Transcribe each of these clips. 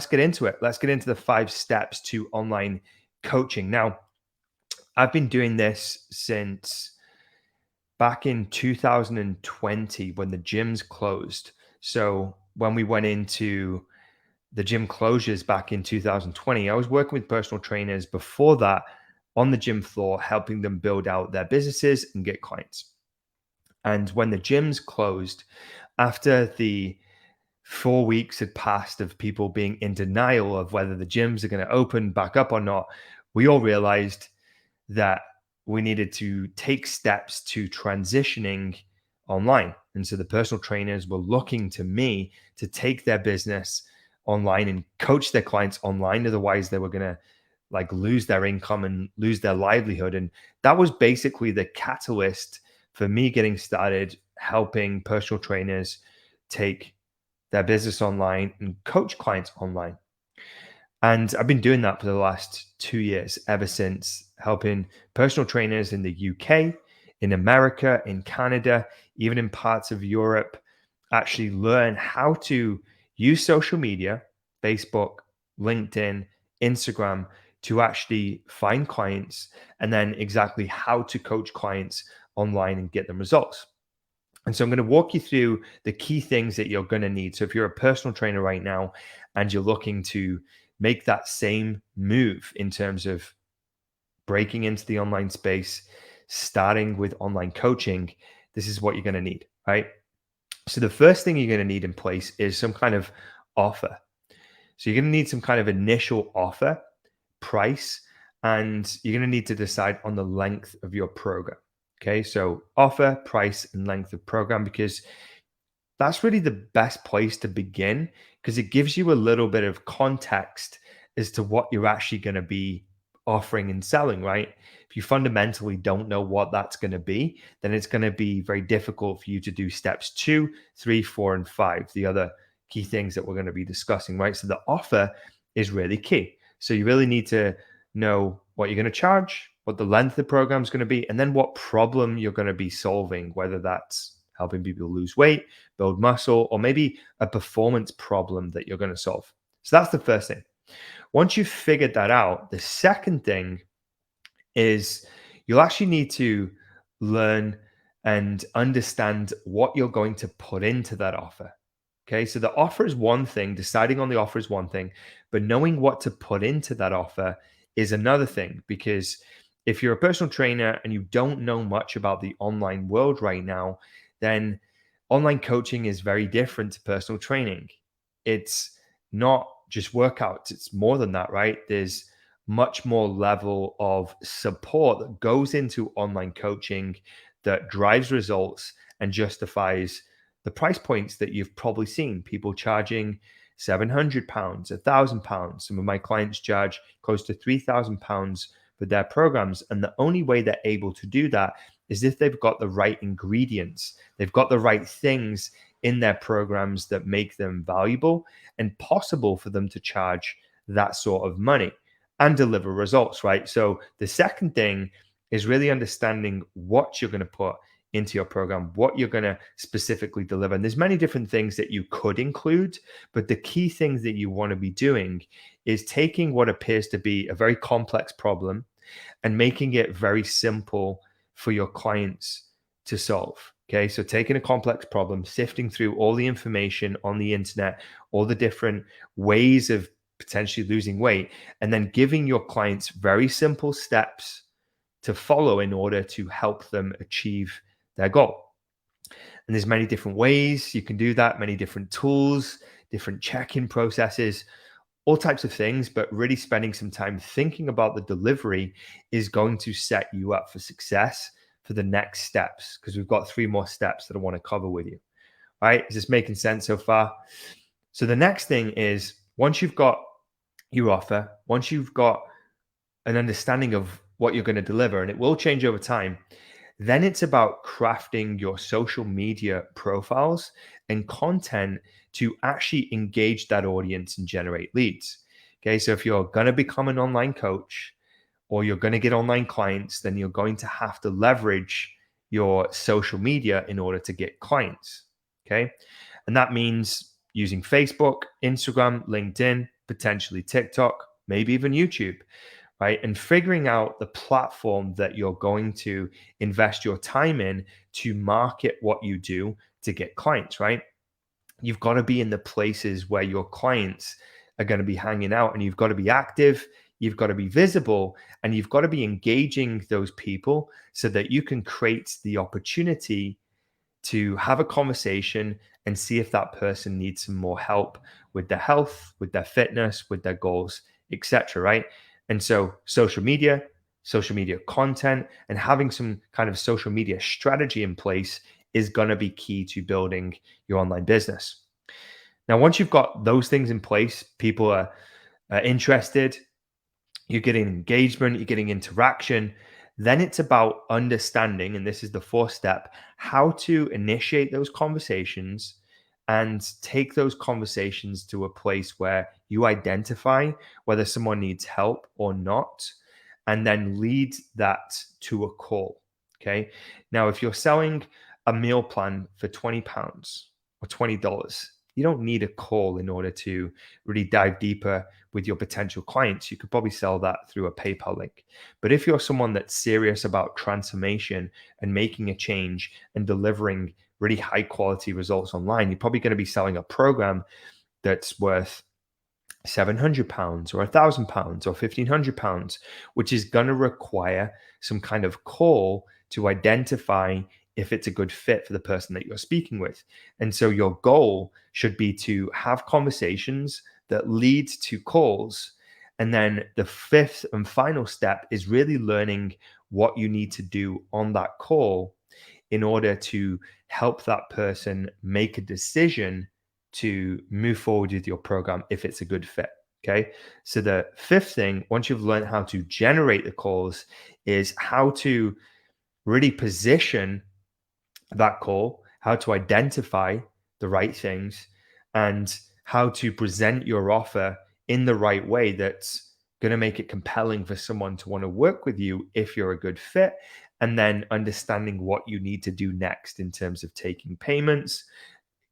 get into it. Let's get into the 5 steps to online coaching. Now, I've been doing this since back in 2020 when the gyms closed. So when we went into the gym closures back in 2020, I was working with personal trainers before that on the gym floor, helping them build out their businesses and get clients. And when the gyms closed, after the 4 weeks had passed of people being in denial of whether the gyms are going to open back up or not, we all realized that we needed to take steps to transitioning online. And so the personal trainers were looking to me to take their business online and coach their clients online. Otherwise, they were going to like lose their income and lose their livelihood. And that was basically the catalyst for me getting started helping personal trainers take their business online and coach clients online. And I've been doing that for the last 2 years, ever since helping personal trainers in the UK, in America, in Canada, even in parts of Europe, actually learn how to use social media, Facebook, LinkedIn, Instagram, to actually find clients, and then exactly how to coach clients online and get them results. And so I'm going to walk you through the key things that you're going to need. So if you're a personal trainer right now and you're looking to make that same move in terms of breaking into the online space, starting with online coaching, this is what you're going to need, right? So the first thing you're going to need in place is some kind of offer. So you're going to need some kind of initial offer, price, and you're going to need to decide on the length of your program. Okay, so offer, price, and length of program, because that's really the best place to begin, because it gives you a little bit of context as to what you're actually going to be offering and selling, right? If you fundamentally don't know what that's going to be, then it's going to be very difficult for you to do steps 2, 3, 4, and 5, the other key things that we're going to be discussing, right? So the offer is really key. So you really need to know what you're going to charge, what the length of the program is going to be, and then what problem you're going to be solving, whether that's helping people lose weight, build muscle, or maybe a performance problem that you're going to solve. So that's the first thing. Once you've figured that out, the second thing is you'll actually need to learn and understand what you're going to put into that offer. Okay, so the offer is one thing, deciding on the offer is one thing, but knowing what to put into that offer is another thing. Because if you're a personal trainer and you don't know much about the online world right now, then online coaching is very different to personal training. It's not just workouts, it's more than that, right? There's much more level of support that goes into online coaching that drives results and justifies the price points that you've probably seen. People charging £700, £1,000. Some of my clients charge close to £3,000 for their programs. And the only way they're able to do that is if they've got the right ingredients, they've got the right things in their programs that make them valuable and possible for them to charge that sort of money and deliver results, right? So the second thing is really understanding what you're going to put into your program, what you're going to specifically deliver. And there's many different things that you could include, but the key things that you want to be doing is taking what appears to be a very complex problem and making it very simple for your clients to solve. Okay, so taking a complex problem, sifting through all the information on the internet, all the different ways of potentially losing weight, and then giving your clients very simple steps to follow in order to help them achieve their goal. And there's many different ways you can do that, many different tools, different check-in processes, all types of things, but really spending some time thinking about the delivery is going to set you up for success for the next steps, because we've got 3 more steps that I want to cover with you. All right, is this making sense so far? So the next thing is, once you've got your offer, once you've got an understanding of what you're going to deliver, and it will change over time, then it's about crafting your social media profiles and content to actually engage that audience and generate leads. Okay, so if you're going to become an online coach or you're going to get online clients, then you're going to have to leverage your social media in order to get clients. Okay, and that means using Facebook, Instagram, LinkedIn, potentially TikTok, maybe even YouTube, right? And figuring out the platform that you're going to invest your time in to market what you do to get clients, right? You've got to be in the places where your clients are going to be hanging out, and you've got to be active, you've got to be visible, and you've got to be engaging those people so that you can create the opportunity to have a conversation and see if that person needs some more help with their health, with their fitness, with their goals, etc. Right? And so social media content, and having some kind of social media strategy in place is going to be key to building your online business. Now, once you've got those things in place, people are interested, you're getting engagement, you're getting interaction. Then it's about understanding, and this is the fourth step, how to initiate those conversations and take those conversations to a place where you identify whether someone needs help or not, and then lead that to a call. Okay. Now, if you're selling a meal plan for £20 or $20, you don't need a call in order to really dive deeper with your potential clients. You could probably sell that through a PayPal link. But if you're someone that's serious about transformation and making a change and delivering really high quality results online, you're probably going to be selling a program that's worth £700 or £1,000 or £1,500, which is going to require some kind of call to identify if it's a good fit for the person that you're speaking with. And so your goal should be to have conversations that lead to calls. And then the fifth and final step is really learning what you need to do on that call in order to help that person make a decision to move forward with your program if it's a good fit. Okay. So the fifth thing, once you've learned how to generate the calls, is how to really position that call, how to identify the right things, and how to present your offer in the right way that's going to make it compelling for someone to want to work with you if you're a good fit. And then understanding what you need to do next in terms of taking payments,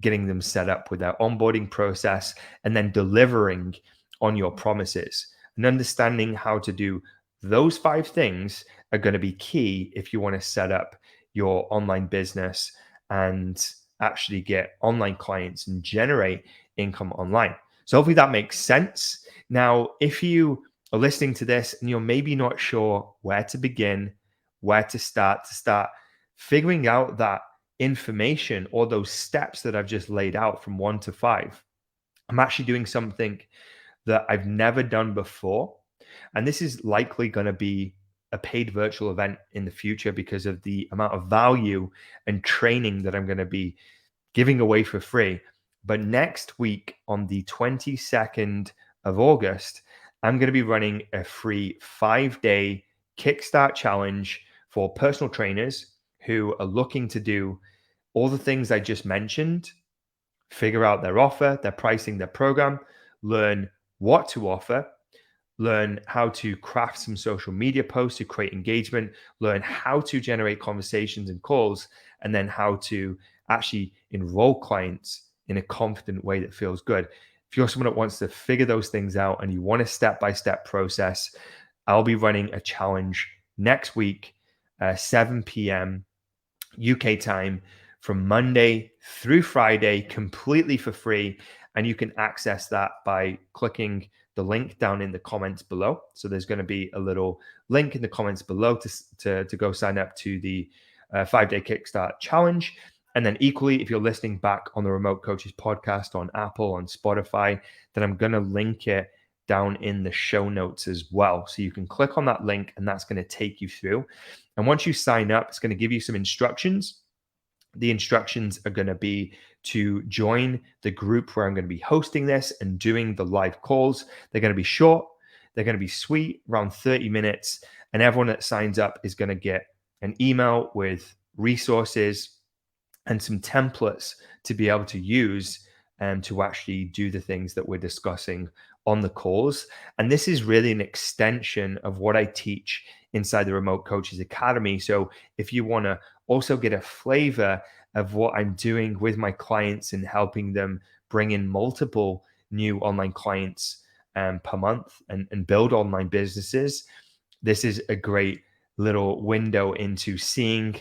getting them set up with their onboarding process, and then delivering on your promises. And understanding how to do those five things are going to be key if you want to set up your online business and actually get online clients and generate income online. So hopefully that makes sense. Now, if you are listening to this and you're maybe not sure where to begin, where to start figuring out that information or those steps that I've just laid out from 1 to 5, I'm actually doing something that I've never done before. And this is likely going to be a paid virtual event in the future because of the amount of value and training that I'm going to be giving away for free. But next week, on the 22nd of August, I'm going to be running a free 5-day Kickstart challenge for personal trainers who are looking to do all the things I just mentioned, figure out their offer, their pricing, their program, learn what to offer, learn how to craft some social media posts to create engagement, learn how to generate conversations and calls, and then how to actually enroll clients in a confident way that feels good. If you're someone that wants to figure those things out and you want a step-by-step process, I'll be running a challenge next week, 7 p.m. UK time, from Monday through Friday, completely for free. And you can access that by clicking the link down in the comments below. So there's going to be a little link in the comments below to go sign up to the 5-day Kickstart challenge. And then equally, if you're listening back on the Remote Coaches podcast on Apple, on Spotify, then I'm going to link it down in the show notes as well. So you can click on that link and that's going to take you through. And once you sign up, it's going to give you some instructions. The instructions are going to be to join the group where I'm going to be hosting this and doing the live calls. They're going to be short. They're going to be sweet, around 30 minutes. And everyone that signs up is going to get an email with resources and some templates to be able to use and to actually do the things that we're discussing on the calls. And this is really an extension of what I teach inside the Remote Coaches Academy. So if you want to also get a flavor of what I'm doing with my clients and helping them bring in multiple new online clients per month and build online businesses, this is a great little window into seeing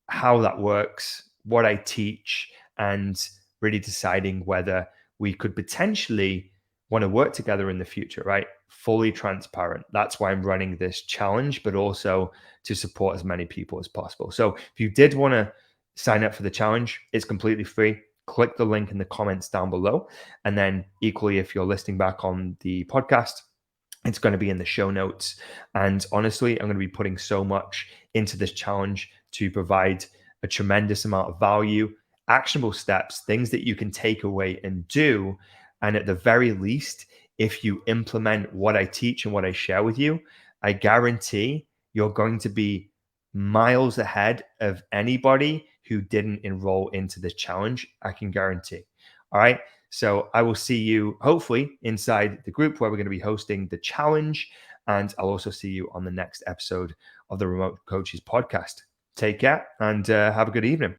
how that works, what I teach, and really deciding whether we could potentially want to work together in the future, right? Fully transparent. That's why I'm running this challenge, but also to support as many people as possible. So if you did want to sign up for the challenge, it's completely free. Click the link in the comments down below. And then equally, if you're listening back on the podcast, it's going to be in the show notes. And honestly, I'm going to be putting so much into this challenge to provide a tremendous amount of value, actionable steps, things that you can take away and do. And at the very least, if you implement what I teach and what I share with you, I guarantee you're going to be miles ahead of anybody who didn't enroll into this challenge. I can guarantee. All right. So I will see you hopefully inside the group where we're going to be hosting the challenge. And I'll also see you on the next episode of the Remote Coaches podcast. Take care and have a good evening.